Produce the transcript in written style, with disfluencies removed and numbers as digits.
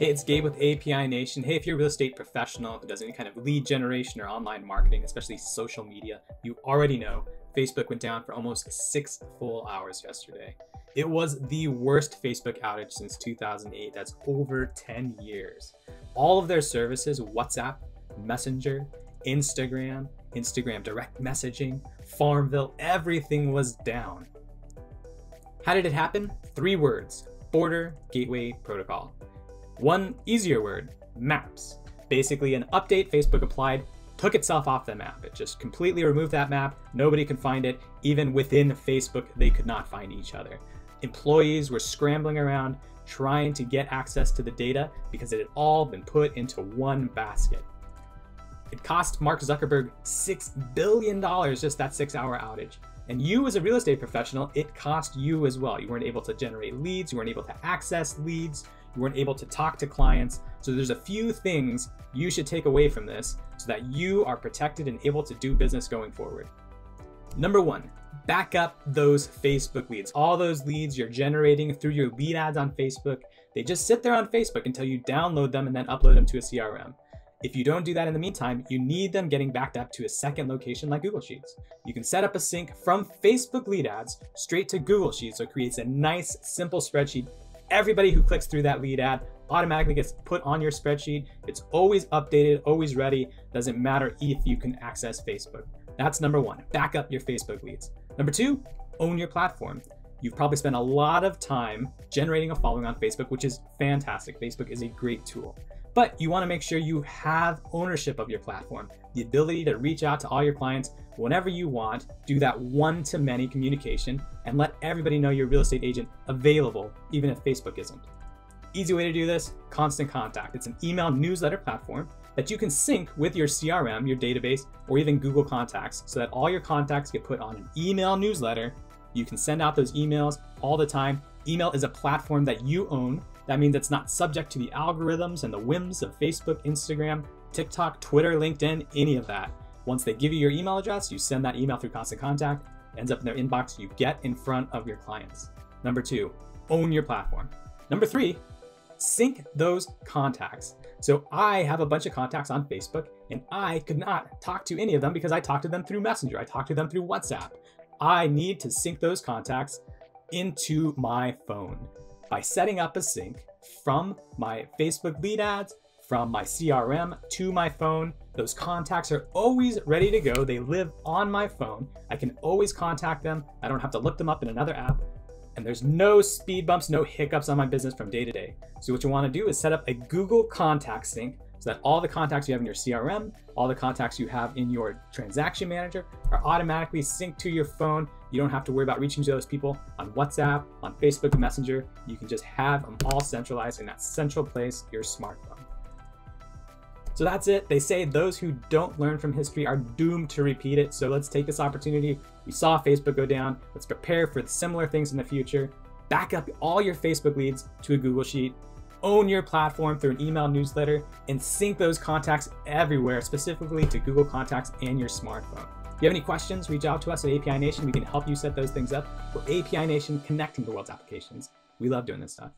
Hey, it's Gabe with API Nation. Hey, if you're a real estate professional who does any kind of lead generation or online marketing, especially social media, you already know Facebook went down for almost 6 full hours yesterday. It was the worst Facebook outage since 2008. That's over 10 years. All of their services, WhatsApp, Messenger, Instagram direct messaging, Farmville, everything was down. How did it happen? 3 words: border gateway protocol. One easier word: maps. Basically an update Facebook applied took itself off the map. It just completely removed that map. Nobody could find it. Even within Facebook, they could not find each other. Employees were scrambling around trying to get access to the data because it had all been put into one basket. It cost Mark Zuckerberg $6 billion just that 6-hour outage. And you as a real estate professional, it cost you as well. You weren't able to generate leads. You weren't able to access leads. You weren't able to talk to clients. So there's a few things you should take away from this so that you are protected and able to do business going forward. Number 1, back up those Facebook leads. All those leads you're generating through your lead ads on Facebook, they just sit there on Facebook until you download them and then upload them to a CRM. If you don't do that in the meantime, you need them getting backed up to a second location like Google Sheets. You can set up a sync from Facebook lead ads straight to Google Sheets, so it creates a nice, simple spreadsheet. Everybody who clicks through that lead ad automatically gets put on your spreadsheet. It's always updated, always ready. Doesn't matter if you can access Facebook. That's number 1, back up your Facebook leads. Number 2, own your platform. You've probably spent a lot of time generating a following on Facebook, which is fantastic. Facebook is a great tool. But you want to make sure you have ownership of your platform, the ability to reach out to all your clients whenever you want, do that one-to-many communication, and let everybody know you're a real estate agent available, even if Facebook isn't. Easy way to do this: Constant Contact. It's an email newsletter platform that you can sync with your CRM, your database, or even Google Contacts, so that all your contacts get put on an email newsletter. You can send out those emails all the time. Email is a platform that you own. That means it's not subject to the algorithms and the whims of Facebook, Instagram, TikTok, Twitter, LinkedIn, any of that. Once they give you your email address, you send that email through Constant Contact, ends up in their inbox, you get in front of your clients. Number 2, own your platform. Number 3, sync those contacts. So I have a bunch of contacts on Facebook and I could not talk to any of them because I talked to them through Messenger. I talked to them through WhatsApp. I need to sync those contacts into my phone by setting up a sync from my Facebook lead ads, from my CRM to my phone. Those contacts are always ready to go. They live on my phone. I can always contact them. I don't have to look them up in another app. And there's no speed bumps, no hiccups on my business from day to day. So what you want to do is set up a Google Contact sync so that all the contacts you have in your CRM, all the contacts you have in your transaction manager are automatically synced to your phone. You don't have to worry about reaching to those people on WhatsApp, on Facebook Messenger. You can just have them all centralized in that central place, your smartphone. So that's it. They say those who don't learn from history are doomed to repeat it. So let's take this opportunity. We saw Facebook go down. Let's prepare for similar things in the future. Back up all your Facebook leads to a Google Sheet. Own your platform through an email newsletter and sync those contacts everywhere, specifically to Google Contacts and your smartphone. If you have any questions, reach out to us at API Nation. We can help you set those things up. We're API Nation, connecting the world's applications. We love doing this stuff.